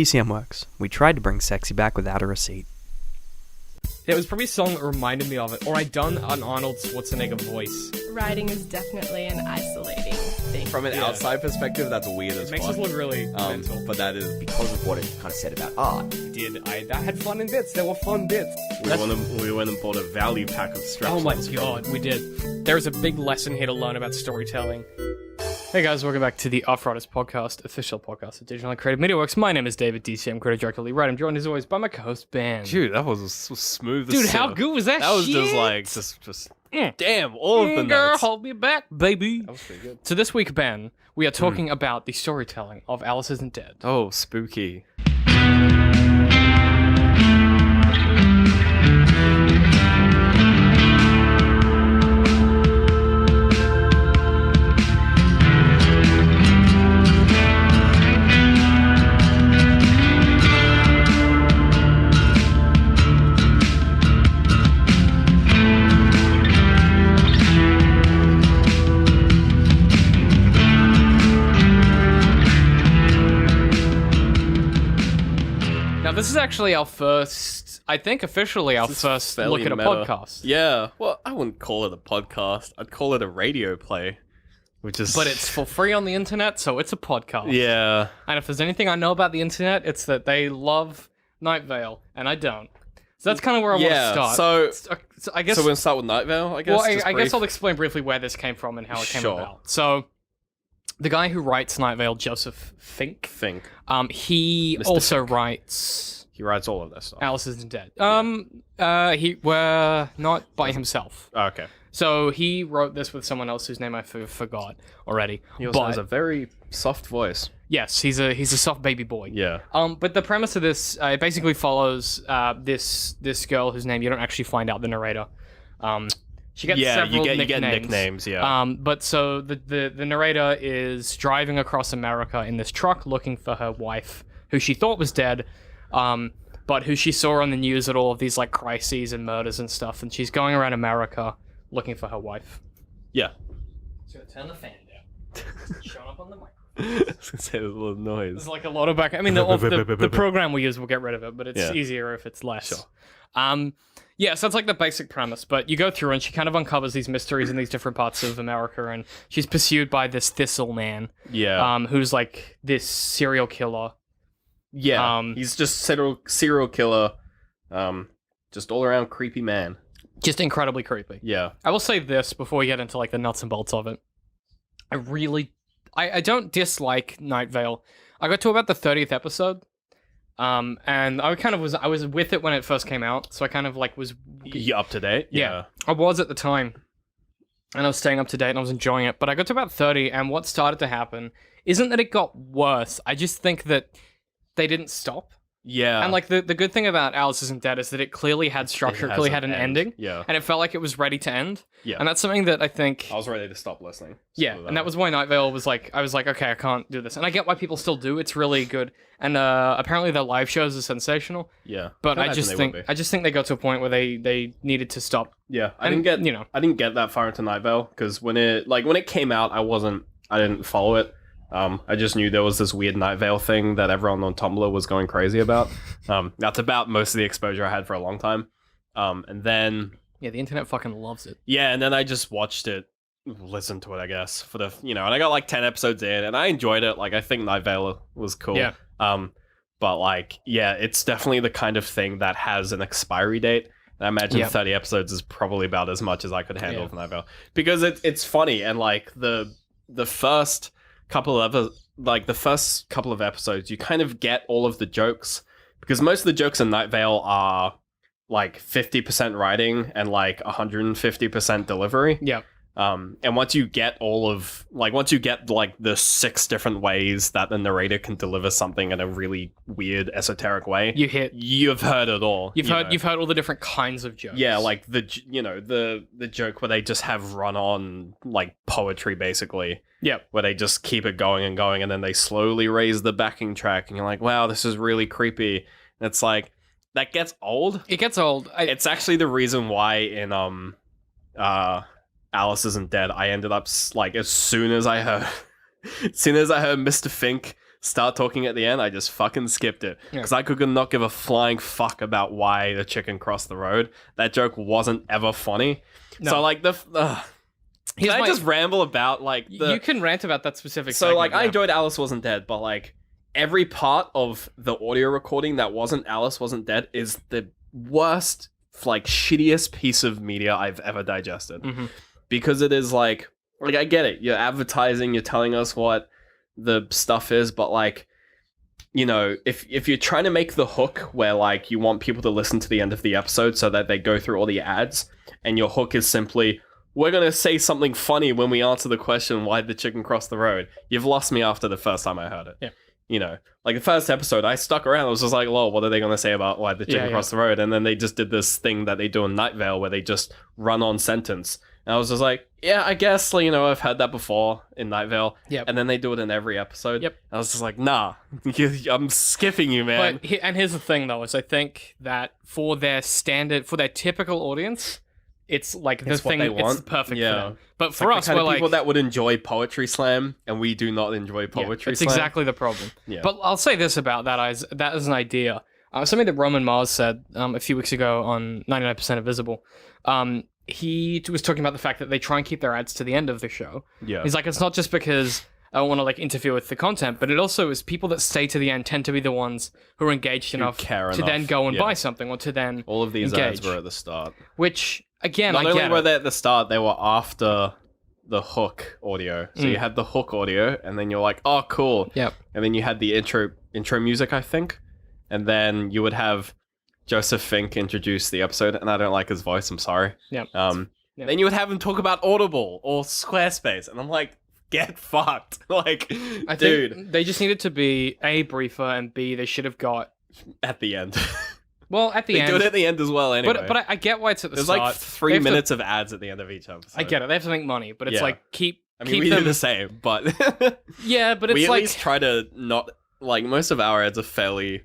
DCM works. We tried to bring sexy back without a receipt. It was probably a song that reminded me of it, or I'd done an Arnold Schwarzenegger voice. Writing is definitely an isolating thing. From an outside perspective, that's weird as It makes fuck. us look really mental. But that is... Because of what it kind of said about art. I had fun in bits. There were fun bits. We went and bought a Vale pack of straps. Oh my god, we did. There's a big lesson here to learn about storytelling. Hey guys, welcome back to the Off-Riders Podcast, official podcast of Digital and Creative Media Works. My name is David, DCM, creator directly right. I'm joined as always by my co-host, Ben. Dude, that was smooth as Dude, silk. how good was that That was shit? just like, just damn, all of the Girl, notes. hold me back, baby. That was pretty good. So this week, Ben, we are talking about the storytelling of Alice Isn't Dead. Oh, spooky. Now, this is actually our first, I think officially our This is first fairly look at a meta. podcast. Yeah, well, I wouldn't call it a podcast. I'd call it a radio play, which is... But it's for free on the internet, so it's a podcast. Yeah. And if there's anything I know about the internet, it's that they love Night Vale, and I don't. So that's kind of where I want to start. So I guess... So we're going to start with Night Vale, I guess? Well, just I guess brief? I'll explain briefly where this came from and how it came Sure. about. So, the guy who writes Night Vale, Joseph Fink, he Mr. also Fink. writes He writes all of this stuff. Alice Isn't Dead. He were not by himself. Oh, okay. So he wrote this with someone else whose name I forgot already. He also but has a very soft voice. yes, he's a soft baby boy. Yeah. But the premise of this, it basically follows this girl whose name you don't actually find out, the narrator. She gets several you nicknames. get nicknames, yeah. But so the narrator is driving across America in this truck looking for her wife, who she thought was dead, but who she saw on the news at all of these like crises and murders and stuff, and she's going around America looking for her wife. Yeah. So turn the fan down. Showing up on the mic. I was gonna say there's a little noise. There's like a lot of back. I mean, the program we use will get rid of it, but it's Yeah. easier if it's less. Sure. Yeah, so that's like the basic premise. But you go through and she kind of uncovers these mysteries in these different parts of America, and she's pursued by this Thistle Man, Yeah. who's like this serial killer. Yeah. He's just serial killer. Just all around creepy man. Just incredibly creepy. Yeah. I will say this before we get into like the nuts and bolts of it. I don't dislike Night Vale. I got to about the 30th episode. And I was with it when it first came out, so I kind of like was You up to date? Yeah, I was at the time, and I was staying up to date and I was enjoying it. But I got to about 30, and what started to happen isn't that it got worse. I just think that they didn't stop. Yeah. And like the good thing about Alice Isn't Dead is that it clearly had structure, it has clearly an had an end. ending, Yeah. and it felt like it was ready to end. Yeah. And that's something that I think. I was ready to stop listening. Yeah, and that was why Night Vale was like, I was like, okay, I can't do this. And I get why people still do. It's really good. And apparently their live shows are sensational. Yeah. But I imagine just they think would be. I just think they got to a point where they needed to stop. Yeah. I And, didn't get you know. I didn't get that far into Night Vale because when it came out, I didn't follow it. I just knew there was this weird Night Vale thing that everyone on Tumblr was going crazy about. That's about most of the exposure I had for a long time. And then Yeah, the internet fucking loves it. yeah, and then I just watched it, listened to it, I guess, for the and I got like 10 episodes in, and I enjoyed it. Like I think Night Vale was cool. Yeah. But like yeah, it's definitely the kind of thing that has an expiry date. And I imagine Yep. 30 episodes is probably about as much as I could handle Yeah. for Night Vale because it's funny and like the first couple of episodes, you kind of get all of the jokes because most of the jokes in Night Vale are like 50% writing and like 150% delivery. Yeah. And once you get the 6 different ways that the narrator can deliver something in a really weird esoteric way, you've heard it all. You've heard all the different kinds of jokes. Yeah, like the joke where they just have run on like poetry basically. Yep. Where they just keep it going and going and then they slowly raise the backing track and you're like, wow, this is really creepy. And it's like that gets old. It gets old. It's actually the reason why in Alice Isn't Dead, I ended up like as soon as I heard Mr. Fink start talking at the end, I just fucking skipped it. Because I could not give a flying fuck about why the chicken crossed the road. That joke wasn't ever funny. No. So, like, can I just ramble about, like, You can rant about that specific So, segment, like, I yeah. enjoyed Alice Wasn't Dead, but, like, every part of the audio recording that wasn't Alice Wasn't Dead is the worst, like, shittiest piece of media I've ever digested. Mm-hmm. Because it is, like, I get it. You're advertising, you're telling us what the stuff is, but, like, you know, if you're trying to make the hook where, like, you want people to listen to the end of the episode so that they go through all the ads, and your hook is simply, we're going to say something funny when we answer the question, why did the chicken cross the road? You've lost me after the first time I heard it. Yeah. You know, like the first episode, I stuck around. I was just like, lol, what are they going to say about why the chicken crossed the road? And then they just did this thing that they do in Night Vale where they just run on sentence. And I was just like, yeah, I guess, you know, I've had that before in Night Vale. Yep. And then they do it in every episode. Yep. I was just like, nah, I'm skipping you, man. But and here's the thing, though, is I think that for their typical audience, it's like the It's what thing. they It's want. perfect Yeah. for them. But It's for like us, the kind we're of like people that would enjoy Poetry Slam, and we do not enjoy Poetry That's Slam. exactly the problem. Yeah. But I'll say this about that as an idea. Something that Roman Mars said a few weeks ago on 99% Invisible. He was talking about the fact that they try and keep their ads to the end of the show. Yeah. He's like, it's not just because I don't want to like interfere with the content, but it also is people that stay to the end tend to be the ones who are engaged enough care to then enough, go and yeah. buy something or to then All of these engage. ads were at the start. Which again, Not I only get were it. they at the start, they were after the hook audio. So you had the hook audio, and then you're like, oh, cool. Yep. And then you had the intro music, I think. And then you would have Joseph Fink introduce the episode, and I don't like his voice, I'm sorry. Yep. Yep. Then you would have him talk about Audible or Squarespace, and I'm like, get fucked. Like, I dude, think they just needed to be A, briefer, and B, they should have got at the end. well at the They end. do it at the end as well anyway. But I get why it's at the There's start. like They 3 have to- minutes of ads at the end of each episode. I get it. They have to make money, but it's Yeah. like keep I mean, we them. do the same, but Yeah, but it's we at like least try to not, like, most of our ads are fairly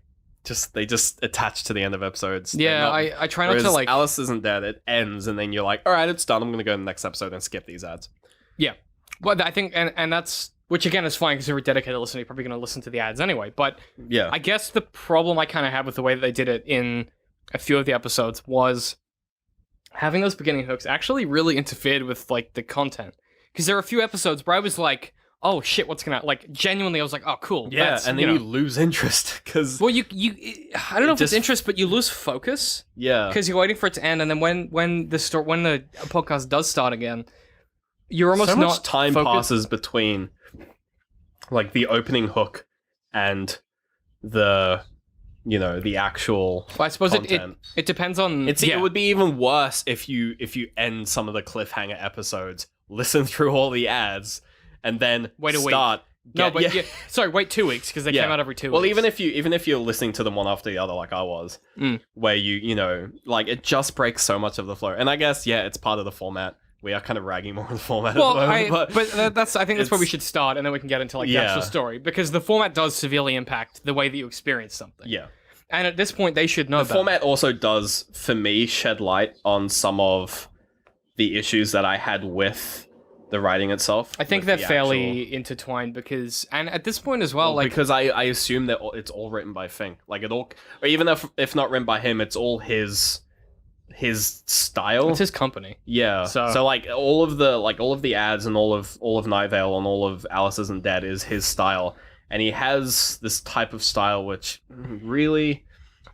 they just attach to the end of episodes. They're yeah. not- I try not to whereas like Alice Isn't Dead, it ends, and then you're like, all right, it's done. I'm going to go to the next episode and skip these ads. yeah. But I think and that's which again is fine because you're a dedicated listener. You're probably going to listen to the ads anyway. But Yeah. I guess the problem I kind of had with the way that they did it in a few of the episodes was having those beginning hooks actually really interfered with like the content because there are a few episodes where I was like, oh shit, what's gonna like genuinely I was like, oh cool, Yeah, that's, and then know. you lose interest because Well, you I don't know if just- it's interest, but you lose focus yeah, because you're waiting for it to end, and then when the podcast does start again, you're almost so not much time focused. passes between like the opening hook and the the actual Well, I suppose content. it depends on. It would be even worse if you end some of the cliffhanger episodes, listen through all the ads, and then Wait a week. start. no, but yeah. sorry, wait 2 weeks because they Yeah. came out every 2 Well, weeks. even if you're listening to them one after the other, like I was, Mm. where you like it just breaks so much of the flow. And I guess it's part of the format. We are kind of ragging more on the format Well, at the moment, but that's I think that's where we it's- should start, and then we can get into like the Yeah. actual story because the format does severely impact the way that you experience something. yeah. And at this point, they should know The that. format also does, for me, shed light on some of the issues that I had with the writing itself. I think with they're the fairly intertwined because, and at this point as well, like because I assume that it's all written by Fink, like it all, or even if not written by him, it's all his style. it's his company. Yeah. So- So like all of the ads and all of Night Vale and all of Alice Isn't Dead is his style, and he has this type of style which really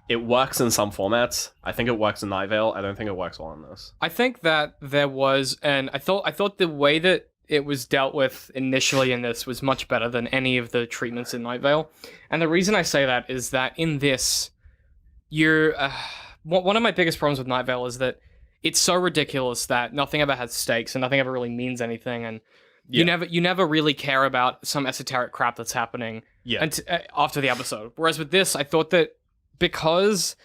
it works in some formats. I think it works in Night Vale. I don't think it works well in this. I think that there was, and I thought the way that it was dealt with initially in this was much better than any of the treatments in Night Vale. And the reason I say that is that in this, you're one of my biggest problems with Night Vale is that it's so ridiculous that nothing ever has stakes and nothing ever really means anything, and you never really care about some esoteric crap that's happening after the episode. Whereas with this, I thought that because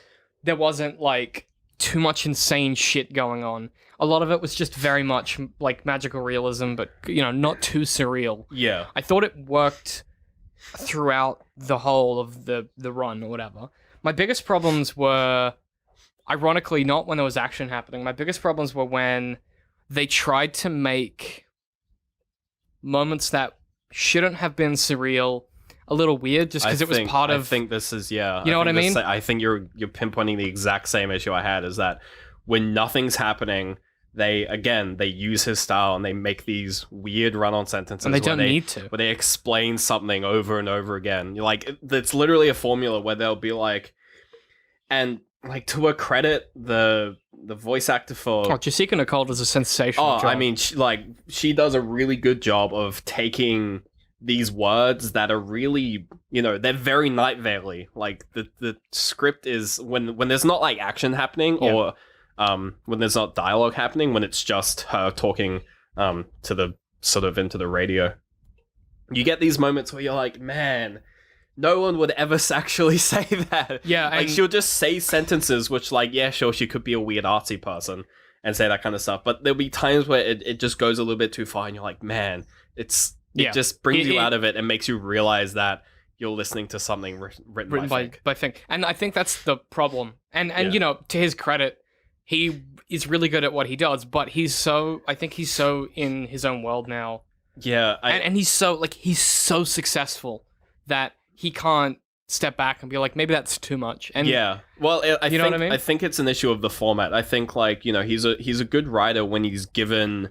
there wasn't like too much insane shit going on, a lot of it was just very much like magical realism, but not too surreal. Yeah. I thought it worked throughout the whole of the run or whatever. My biggest problems were, ironically, not when there was action happening. My biggest problems were when they tried to make moments that shouldn't have been surreal a little weird, just because it was part of. I think this is You know what I mean? I think you're pinpointing the exact same issue I had. Is that when nothing's happening, they use his style and they make these weird run-on sentences. And they don't need to. Where they explain something over and over again. Like it's literally a formula where they'll be like, and like to her credit, the voice actor for Jessica Nicole does a sensational job. I mean, she does a really good job of taking these words that are really, they're very Night Vale-y. Like the script is when there's not like action happening or when there's not dialogue happening, when it's just her talking to the sort of into the radio. You get these moments where you're like, man, no one would ever actually say that. Yeah, like she'll just say sentences which, like, yeah, sure, she could be a weird artsy person and say that kind of stuff, but there'll be times where it just goes a little bit too far, and you're like, man, it just brings you out of it and makes you realize that you're listening to something written by Fink. And I think that's the problem. And to his credit, he is really good at what he does, but I think he's so in his own world now. Yeah, and he's so successful that he can't step back and be like, maybe that's too much. And yeah, well, I know what I mean? I think it's an issue of the format. I think he's a good writer when he's given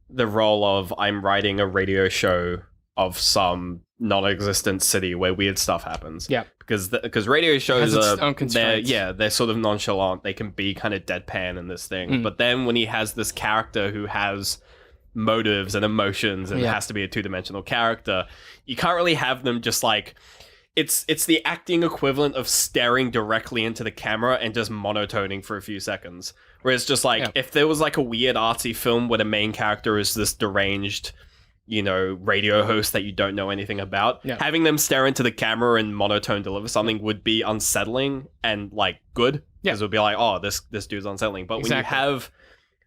the role of, I'm writing a radio show of some non-existent city where weird stuff happens. Yeah, because radio shows they're sort of nonchalant. They can be kind of deadpan in this thing. But then when he has this character who has motives and emotions and has to be a two-dimensional character, you can't really have them just like, it's the acting equivalent of staring directly into the camera and just monotoning for a few seconds. Whereas just like if there was like a weird artsy film where the main character is this deranged, radio host that you don't know anything about, having them stare into the camera and monotone deliver something would be unsettling and like good, because it would be like, oh, this dude's unsettling. But when you have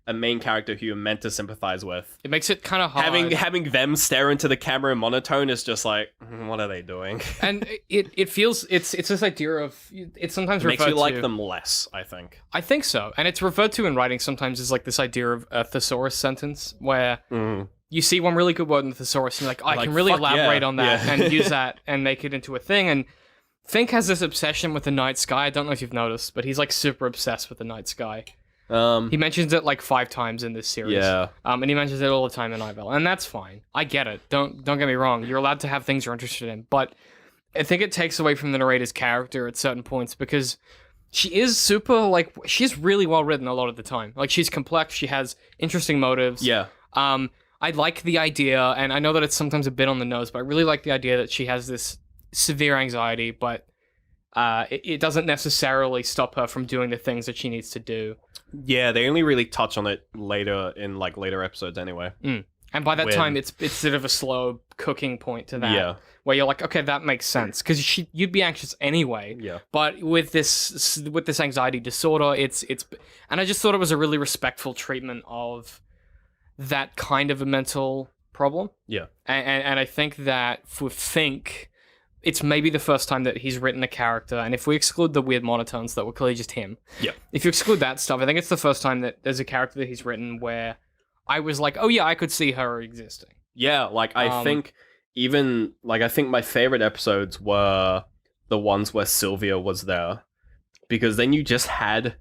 a main character who you're meant to sympathize with, it makes it kind of hard. Having them stare into the camera and monotone is just like, what are they doing? And it feels it's this idea of, it's sometimes makes referred you like to, them less, I think. I think so, and it's referred to in writing sometimes as like this idea of a thesaurus sentence, where you see one really good word in the thesaurus and you're like, I can really elaborate on that and use that and make it into a thing. And Fink has this obsession with the night sky. I don't know if you've noticed, but he's like super obsessed with the night sky. He mentions it like 5 times in this series. Yeah. And he mentions it all the time in Night Vale, and that's fine. I get it. Don't get me wrong. You're allowed to have things you're interested in, but I think it takes away from the narrator's character at certain points, because she is she's really well written a lot of the time. Like, she's complex. She has interesting motives. Yeah. I like the idea, and I know that it's sometimes a bit on the nose, but I really like the idea that she has this severe anxiety, but it doesn't necessarily stop her from doing the things that she needs to do. Yeah, they only really touch on it later in later episodes anyway. And by that time, it's sort of a slow cooking point to that, where you're like, okay, that makes sense, because you'd be anxious anyway. Yeah. But with this anxiety disorder, it's and I just thought it was a really respectful treatment of that kind of a mental problem. Yeah. And I think that for Fink, it's maybe the first time that he's written a character, and if we exclude the weird monotones that were clearly just him, if you exclude that stuff, I think it's the first time that there's a character that he's written where I was like, oh yeah, I could see her existing. Yeah, I think I think my favorite episodes were the ones where Sylvia was there, because then you just had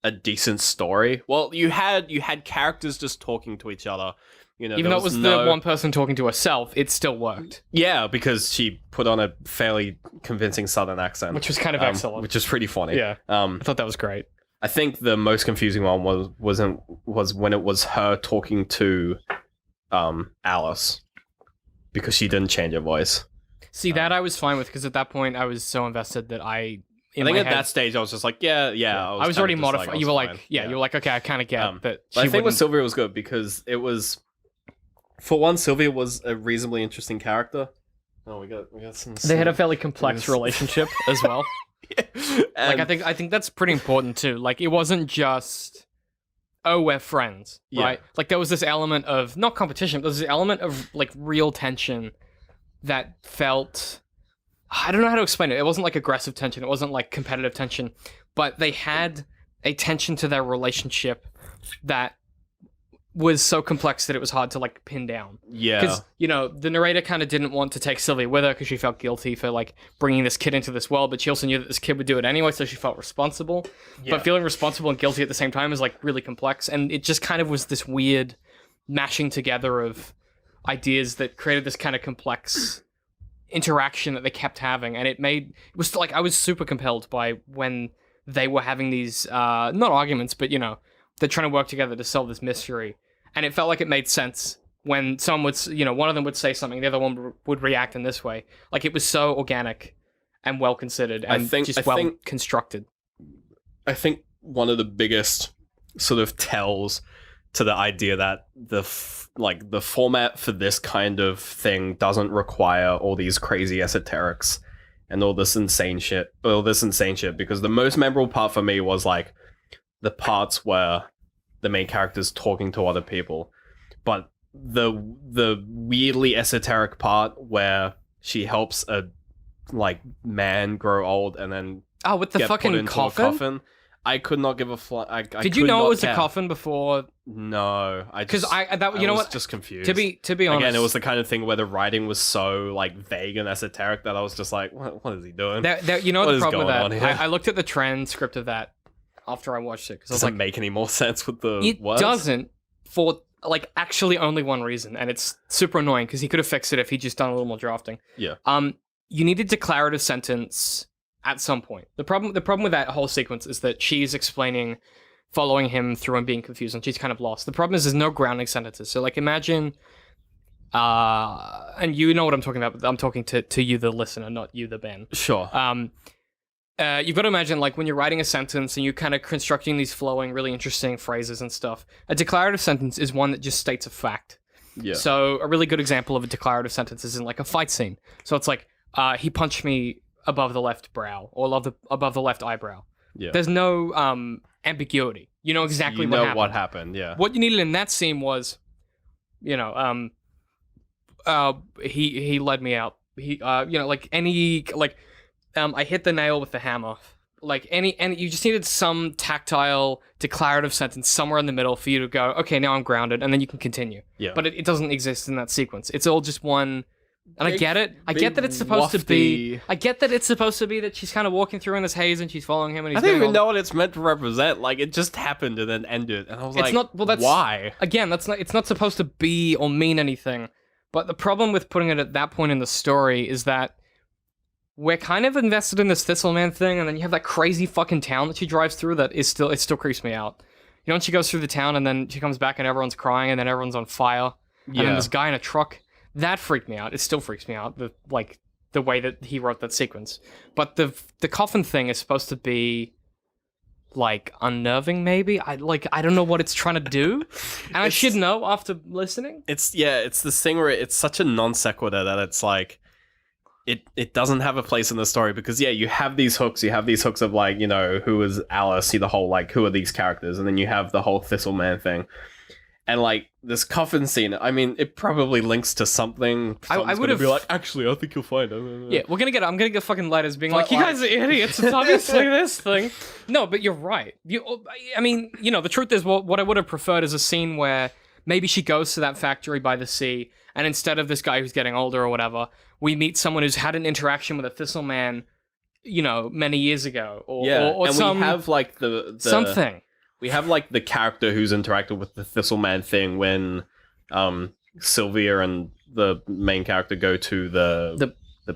a decent story. Well, you had characters just talking to each other. Even though it was the one person talking to herself, it still worked. Yeah, because she put on a fairly convincing Southern accent, which was kind of excellent, which is pretty funny. Yeah, I thought that was great. I think the most confusing one was when it was her talking to Alice, because she didn't change her voice. See, that I was fine with, because at that point I was so invested that I think at that stage I was just like, yeah. I was already modified. Like, you were like, you were like, okay, I kind of get that. I think with Sylvia was good, because it was, for one, Sylvia was a reasonably interesting character. Oh, we got some. They had a fairly complex relationship as well. I think that's pretty important too. Like, it wasn't just, oh, we're friends, right? Like, there was this element of not competition, but there was this element of like real tension that felt, I don't know how to explain it. It wasn't like aggressive tension. It wasn't like competitive tension, but they had a tension to their relationship that was so complex that it was hard to like pin down. Yeah. Because, you know, the narrator kind of didn't want to take Sylvia with her because she felt guilty for, like, bringing this kid into this world, but she also knew that this kid would do it anyway, so she felt responsible. Yeah. But feeling responsible and guilty at the same time is, like, really complex, and it just kind of was this weird mashing together of ideas that created this kind of complex interaction that they kept having, and it was, like, I was super compelled by when they were having these, not arguments, but, you know, they're trying to work together to solve this mystery. And it felt like it made sense when someone would, you know, one of them would say something, the other one would react in this way. Like, it was so organic and well considered and well constructed. I think one of the biggest sort of tells to the idea that the format for this kind of thing doesn't require all these crazy esoterics and all this insane shit, because the most memorable part for me was like the parts where the main character's talking to other people, but the weirdly esoteric part where she helps a like man grow old and then with the get fucking put into coffin? a coffin. I could not give a fly. Did you know it was a coffin before? No, Because you know was what? just confused. To be honest, Again, it was the kind of thing where the writing was so like vague and esoteric that I was just like, what is he doing? you know What the is problem with going that. on here? I looked at the transcript of that after I watched it because I was Doesn't like, make any more sense with the it words. doesn't for like actually only one reason, and it's super annoying because he could have fixed it if he'd just done a little more drafting. Yeah. You need a declarative sentence at some point. The problem with that whole sequence is that she's explaining, following him through and being confused, and she's kind of lost. The problem is there's no grounding sentences. So like imagine, and you know what I'm talking about, but I'm talking to you, the listener, not you, the Ben. Sure. You've got to imagine, like, when you're writing a sentence and you're kind of constructing these flowing, really interesting phrases and stuff, a declarative sentence is one that just states a fact. Yeah. So a really good example of a declarative sentence is in, like, a fight scene. So it's like, he punched me above the left brow, or above the left eyebrow. Yeah. There's no ambiguity. You know exactly what happened. Yeah. What you needed in that scene was, you know, he led me out. He, you know, like any, like, I hit the nail with the hammer. Like any you just needed some tactile declarative sentence somewhere in the middle for you to go, okay, now I'm grounded, and then you can continue. Yeah. But it doesn't exist in that sequence. It's all just one. And I get it. I get that it's supposed to wafty- be. I get that it's supposed to be that she's kind of walking through in this haze and she's following him and he's. I don't doing even all- know what it's meant to represent. Like, it just happened and then ended, and I was It's like, not. Well, that's why? Again, that's not. It's not supposed to be or mean anything. But the problem with putting it at that point in the story is that we're kind of invested in this Thistle Man thing, and then you have that crazy fucking town that she drives through that is still. It still creeps me out. You know, when she goes through the town and then she comes back and everyone's crying and then everyone's on fire, and then this guy in a truck. That freaked me out. It still freaks me out. The way that he wrote that sequence. But the coffin thing is supposed to be like unnerving. Maybe I don't know what it's trying to do, and I should know after listening. It's this thing where it's such a non sequitur that it's like it doesn't have a place in the story, because you have these hooks. You have these hooks of like, you know, who is Alice? See the whole like, who are these characters, and then you have the whole Thistle Man thing. And like this coffin scene, I mean, it probably links to something. I would have be like, actually, I think you'll find it. Yeah, I'm gonna get fucking letters being But, like, you guys are idiots. It's obviously this thing. No, but you're right. I mean, you know, the truth is, what I would have preferred is a scene where maybe she goes to that factory by the sea, and instead of this guy who's getting older or whatever, we meet someone who's had an interaction with a Thistle Man, you know, many years ago, or and some, we have like the something. We have like the character who's interacted with the Thistle Man thing when Sylvia and the main character go to the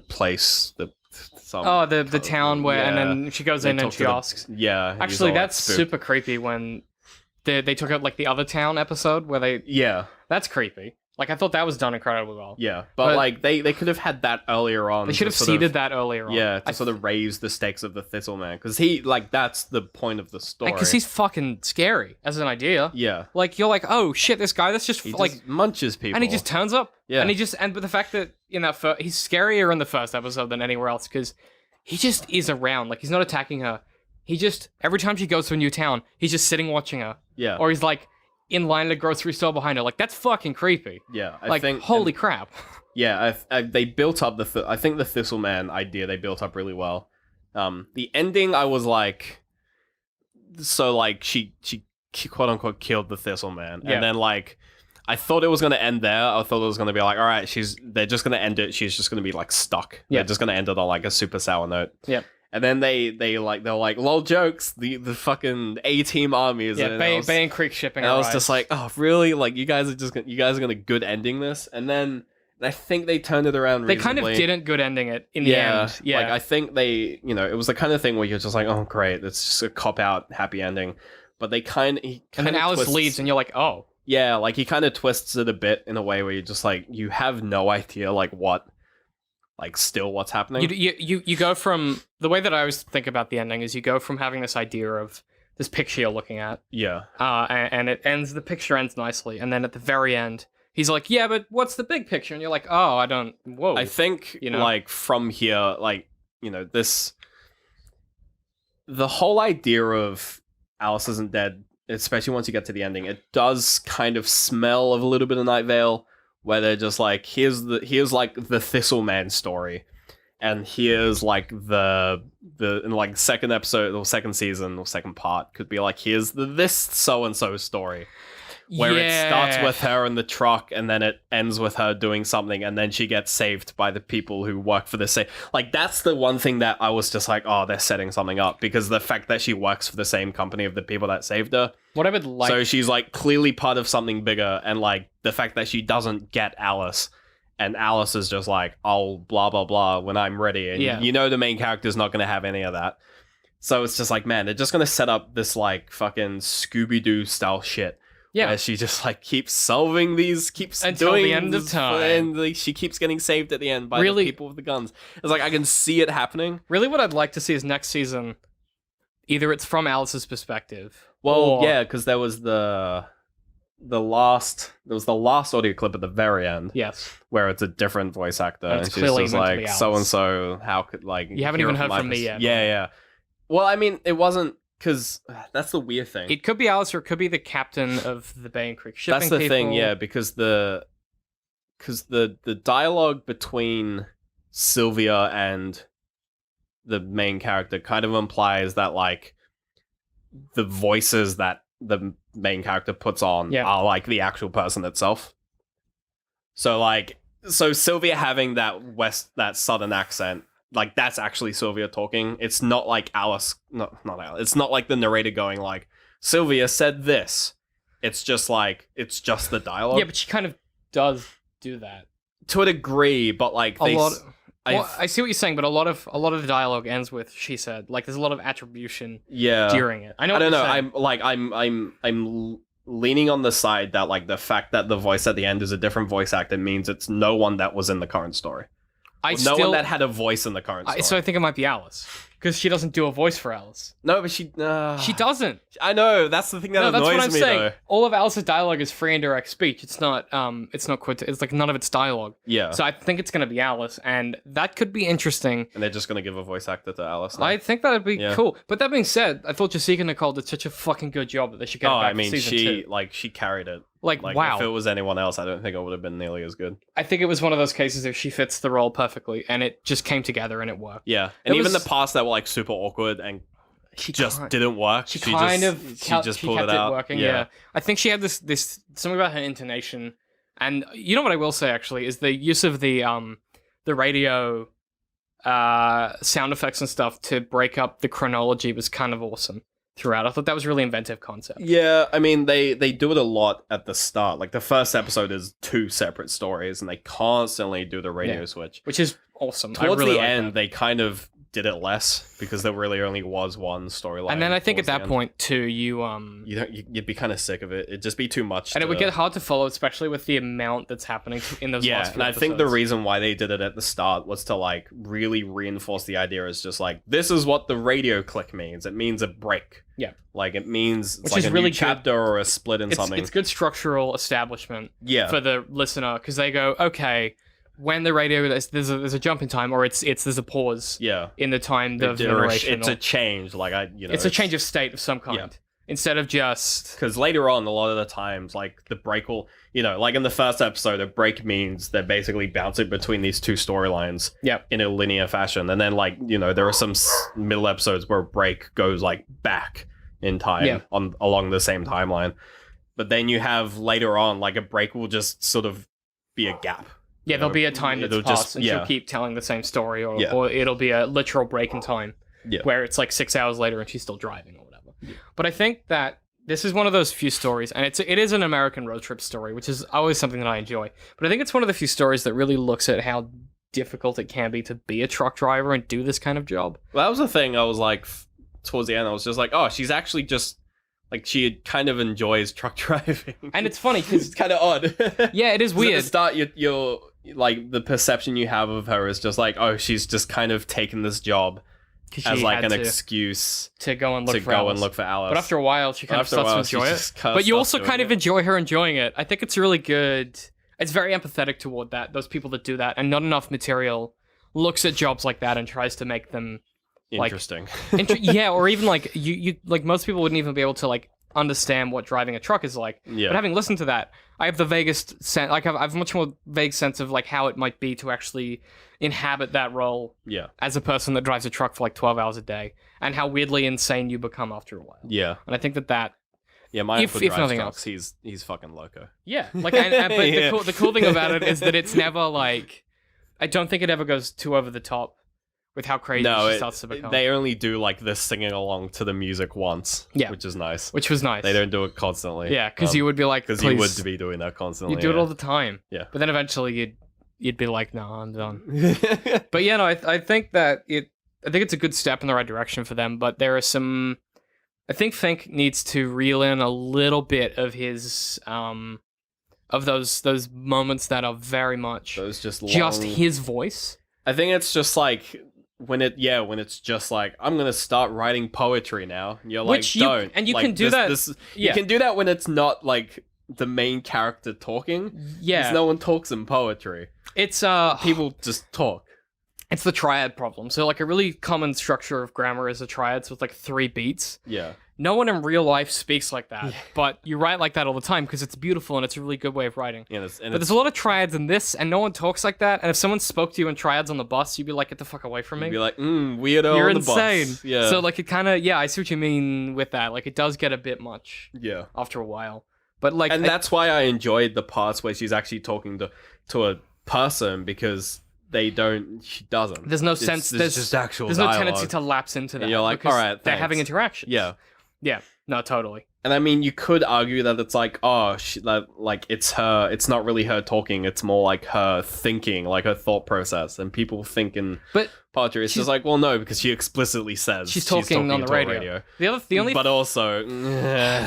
place, the town where, and then she goes in and she asks. Yeah. he's Actually, all, like, that's spooked. super creepy when they took out like the other town episode where they. Yeah. That's creepy. Like, I thought that was done incredibly well. Yeah, but like they could have had that earlier on. They should have seeded that earlier on. Yeah, to sort of raise the stakes of the Thistle Man, because he like that's the point of the story. Because he's fucking scary as an idea. Yeah, Like, you're like, oh shit, this guy that's just he like just munches people, and he just turns up. Yeah. And but the fact that in that he's scarier in the first episode than anywhere else because he just is around. Like, he's not attacking her. He just every time she goes to a new town, he's just sitting watching her. Yeah, Or he's like in line at a grocery store behind her. Like, that's fucking creepy. Yeah, I think holy crap. Yeah, they built up I think the Thistle Man idea they built up really well. The ending, I was like, so like she quote unquote killed the Thistle Man, Yeah. and then like I thought it was gonna end there. I thought it was gonna be like, all right, they're just gonna end it. She's just gonna be like stuck. Yeah. They're just gonna end it on like a super sour note. Yeah. And then they're like lol jokes. The fucking A-team army is Yeah, Bay and Creek shipping. and I was arrives. just like, oh really? Like you guys are gonna good ending this, and then I think they turned it around. They kind of reasonably. didn't good ending it in the end. Yeah, Like I think they, it was the kind of thing where you're just like, oh great, it's just a cop out happy ending. But they and then Alice leaves, and you're like, oh, yeah, like he kind of twists it a bit in a way where you're just like, you have no idea like what's happening. you go from the way that I always think about the ending is you go from having this idea of this picture you're looking at, Yeah, and it ends. The picture ends nicely, and then at the very end, he's like, yeah, but what's the big picture? And you're like, oh, I don't. Whoa. I think like from here, like this, the whole idea of Alice isn't dead, especially once you get to the ending, it does kind of smell of a little bit of Night Vale, where they're just like, here's like the Thistle Man story, and here's like the in like second episode or second season or second part could be like, here's this so and so story. Where it starts with her in the truck and then it ends with her doing something and then she gets saved by the people who work for the same. Like, that's the one thing that I was just like, oh, they're setting something up, because the fact that she works for the same company of the people that saved her. What I would like. So she's like clearly part of something bigger, and like the fact that she doesn't get Alice, and Alice is just like, oh, blah, blah, blah, when I'm ready. And the main character's not going to have any of that. So it's just like, man, they're just going to set up this like fucking Scooby-Doo style shit. Yeah, where she just like keeps solving these, keeps until doing the end of time, and like, she keeps getting saved at the end by the people with the guns. It's like I can see it happening. Really, what I'd like to see is next season, either it's from Alice's perspective. Well, yeah, because there was the last audio clip at the very end. Yes, where it's a different voice actor, and it's she's clearly just meant to like, be Alice. so and so. How could like you haven't even heard from me yet? Yeah. Well, I mean, it wasn't. Because that's the weird thing. It could be Alice, or it could be the captain of the Bay and Creek shipping. That's the thing, yeah. Because the dialogue between Sylvia and the main character kind of implies that like the voices that the main character puts on are like the actual person itself. So Sylvia having that southern accent. Like, that's actually Sylvia talking. It's not like Alice. Not Alice. It's not like the narrator going like, Sylvia said this. It's just the dialogue. Yeah, but she kind of does do that. To a degree, but like I see what you're saying, but a lot of the dialogue ends with "she said." Like, there's a lot of attribution during it. I don't know. I'm leaning on the side that like the fact that the voice at the end is a different voice actor means it's no one that was in the current story. No one that had a voice in the current story. So I think it might be Alice, because she doesn't do a voice for Alice. No, but she doesn't. I know, that's the thing that annoys that's what I'm me saying. though. All of Alice's dialogue is free and direct speech. It's not it's like none of it's dialogue. Yeah. So I think it's gonna be Alice, and that could be interesting. And they're just gonna give a voice actor to Alice now. I think that'd be cool. But that being said, I thought Jessica Nicole did such a fucking good job that they should get her back for season 2. She carried it. Like wow. If it was anyone else, I don't think it would have been nearly as good. I think it was one of those cases where she fits the role perfectly, and it just came together and it worked. Yeah, and even the parts that were like super awkward and she just didn't work. She just pulled it out. Working. Yeah. I think she had this something about her intonation, and you know what I will say actually is the use of the radio sound effects and stuff to break up the chronology was kind of awesome throughout. I thought that was a really inventive concept. Yeah, I mean they do it a lot at the start. Like the first episode is 2 separate stories, and they constantly do the radio switch, which is awesome. Towards the end, they kind of did it less because there really only was one storyline. And then I think at that point too, you'd be kind of sick of it. It'd just be too much. And it would get hard to follow, especially with the amount that's happening in those last few and I episodes. think the reason why they did it at the start was to like really reinforce the idea is just like, this is what the radio click means. It means a break. Yeah. Like it means it's which like is a really new chapter or a split in something. It's good structural establishment for the listener, because they go, okay, when the radio there's a jump in time, or there's a pause in the time of the narration. It's a change, it's a change of state of some kind. Instead of just... Because later on, a lot of the times, like, the break will... like in the first episode, a break means they're basically bouncing between these 2 storylines in a linear fashion. And then, like, there are some middle episodes where a break goes, like, back in time Yeah. along the same timeline. But then you have later on, like, a break will just sort of be a gap. Yeah, there'll be a time that's It'll passed, just- and yeah. she'll keep telling the same story, or, Yeah. or it'll be a literal break in time, Yeah. where it's like 6 hours later and she's still driving or whatever. But I think that this is one of those few stories, and it is an American road trip story, which is always something that I enjoy. But I think it's one of the few stories that really looks at how difficult it can be to be a truck driver and do this kind of job. Well, that was the thing. I was like, towards the end, I was just like, oh, she's actually just like, she kind of enjoys truck driving. And it's funny because It's kind of odd. yeah, it is 'Cause at weird. the start, you're like, the perception you have of her is just like, oh, she's just kind of taken this job 'Cause as she like had an to excuse go and look to for go Alice. and look for Alice. But after a while, she kind of After a starts while, to she enjoy it. just kinda But you stops also doing kind of it. enjoy her enjoying it. I think it's really good. It's very empathetic toward those people that do that, and not enough material looks at jobs like that and tries to make them like, Interesting. yeah, or even like you like most people wouldn't even be able to like understand what driving a truck is like. Yeah. But having listened to that, I have the vaguest sense. Like I have a much more vague sense of like how it might be to actually inhabit that role Yeah. as a person that drives a truck for like 12 hours a day, and how weirdly insane you become after a while. Yeah. And I think that Yeah, my If- uncle if drives nothing trucks. He's fucking loco. yeah, like but Yeah. the cool thing about it is that it's never like, I don't think it ever goes too over the top with how crazy No, she starts to become. they only do like this singing along to the music once. Yeah. Which is nice. Which was nice. They don't do it constantly. Yeah, because you would be like, because please, you would be doing that constantly. you do it all the time. Yeah. But then eventually you'd be like, no, I'm done. the But yeah, no, I think that I think it's a good step in the right direction for them. But there are some, I think Fink needs to reel in a little bit of his of those moments that are very much Those just just long- his voice. I think it's just like when it's just like, I'm gonna start writing poetry now. And you're like, Which you- don't. and you Like, can do that- You yeah. can do that when it's not like the main character talking. Yeah, 'Cause no one talks in poetry. it's People just talk. it's the triad problem. So like a really common structure of grammar is a triad, so it's like 3 beats. Yeah. No one in real life speaks like that, but you write like that all the time because it's beautiful and it's a really good way of writing. Yeah. But there's a lot of triads in this, and no one talks like that. And if someone spoke to you in triads on the bus, you'd be like, "Get the fuck away from me! You'd be like, weirdo You're on the insane." bus. Yeah. So like it kind of, yeah, I see what you mean with that. Like it does get a bit much yeah. after a while, but like And that's why I enjoyed the parts where she's actually talking to a person, because she doesn't. there's no It's- sense. There's just actual There's no dialogue. tendency to lapse into that. And you're like, because "All right, they're having thanks." interactions. Yeah. Yeah. No, totally. And I mean, you could argue that it's like, oh, like it's her. It's not really her talking. It's more like her thinking, like her thought process. And people think in But poetry, it's just like, well, no, because she explicitly says she's talking on the to a radio. The only But also,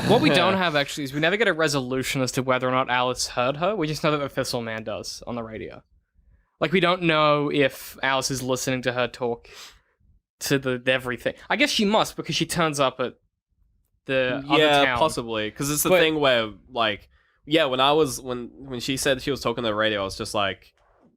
what we don't have actually is we never get a resolution as to whether or not Alice heard her. We just know that the Thistle Man does on the radio. Like we don't know if Alice is listening to her talk to the everything. I guess she must, because she turns up at the other yeah, town. possibly, because it's the But- thing where, like, yeah, when she said she was talking to the radio, I was just like,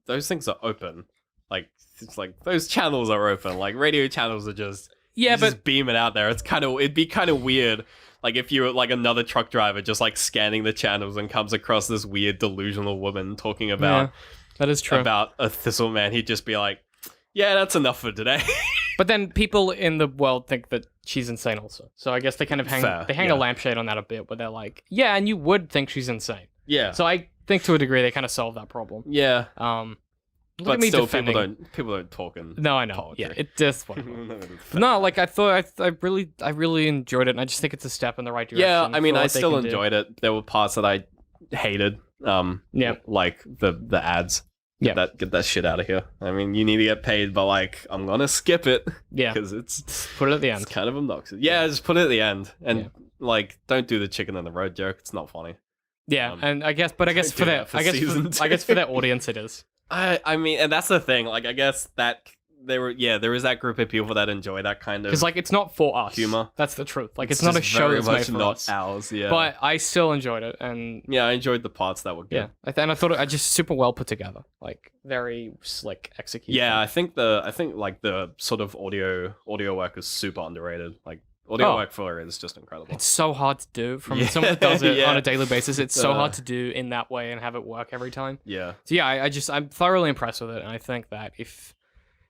those things are open. Like, it's like those channels are open. Like, radio channels are just just beam it out there. It'd be kind of weird. Like if you were like another truck driver just like scanning the channels and comes across this weird delusional woman talking about that is true. about a Thistle Man, he'd just be like, yeah, that's enough for today. But then people in the world think that she's insane also. So I guess they kind of hang Fair, a lampshade on that a bit, where they're like, yeah, and you would think she's insane. Yeah. So I think to a degree they kind of solve that problem. Yeah. Look But at me still, defending. people don't talk in No, I know. poetry. Yeah, it just whatever. No, like I thought, I really enjoyed it, and I just think it's a step in the right direction. Yeah, I mean, for I what they still can do. enjoyed it. There were parts that I hated. Yeah. Like the ads. Yeah. Get that shit out of here. I mean, you need to get paid, but like, I'm gonna skip it Yeah, because it's put it at the end. kind of obnoxious. Yeah, just put it at the end, and like, don't do the chicken on the road joke. It's not funny. Yeah, and I guess for do their, that for season I guess for their audience it is. I mean, and that's the thing. Like, I guess that there is that group of people that enjoy that kind of Because like it's not for us. humor. That's the truth. Like it's not a just show very that's made much for not us. ours. Yeah, But I still enjoyed it, and yeah, I enjoyed the parts that were good. yeah, and I thought it just super well put together, like very slick execution. Yeah, I think like the sort of audio work is super underrated. Like audio work for it is just incredible. It's so hard to do from Yeah, someone that does it yeah. on a daily basis. It's so Uh, hard to do in that way and have it work every time. Yeah, So yeah, I'm thoroughly impressed with it, and I think that if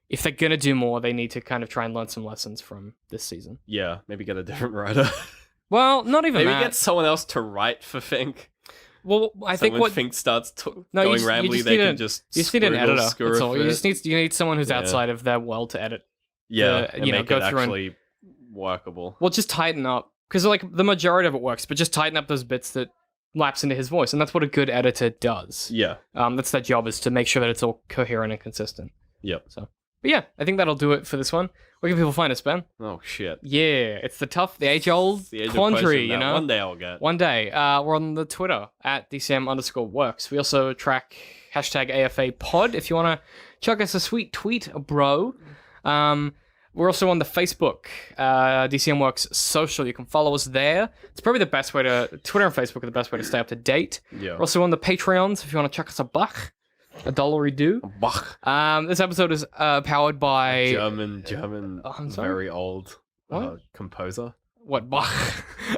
if they're gonna do more, they need to kind of try and learn some lessons from this season. Yeah, maybe get a different writer. Well, not even Maybe that. get someone else to write for Fink. Well, I think when what Fink starts No, going you rambly, just they need can a- just you just need an scribble, editor. screw That's a all. You fit. just need someone who's Yeah. outside of their world to edit. Yeah, and you know, make go it through and- actually workable. Well, just tighten up because like the majority of it works, but just tighten up those bits that lapse into his voice, and that's what a good editor does. Yeah, That's their job, is to make sure that it's all coherent and consistent. yep. So, but yeah, I think that'll do it for this one. Where can people find us, Ben? Oh shit. Yeah, it's the age-old The age of quandary, question you that know? one day I'll get. One day. We're on the Twitter at DCM_works. We also track hashtag AFA pod if you want to chuck us a sweet tweet, bro. We're also on the Facebook, DCM Works Social. You can follow us there. It's probably the best way to... Twitter and Facebook are the best way to stay up to date. Yeah. We're also on the Patreons if you want to chuck us a buck. $1 do. Bach. This episode is powered by... German, Oh, I'm sorry? very old What? composer. What, Bach?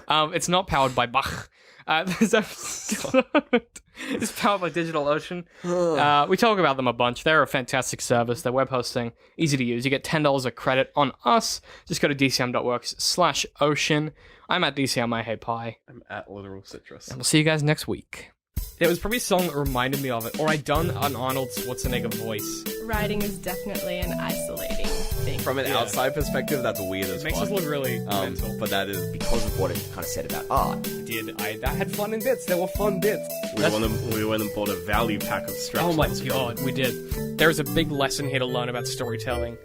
It's not powered by Bach. This episode is powered by DigitalOcean. We talk about them a bunch. They're a fantastic service. They're web hosting, easy to use. You get $10 a credit on us. Just go to dcm.works/ocean. I'm at DCM I Hate Pie. I'm at Literal Citrus. And we'll see you guys next week. It was probably a song that reminded me of it, or I'd done an Arnold Schwarzenegger voice. Writing is definitely an isolating thing. From an outside perspective, that's weird as It makes fuck. us look really mental. But that is because of what it kind of said about art. I had fun in bits. There were fun bits. We went and bought a value pack of straps. Oh my god, we did. There's a big lesson here to learn about storytelling.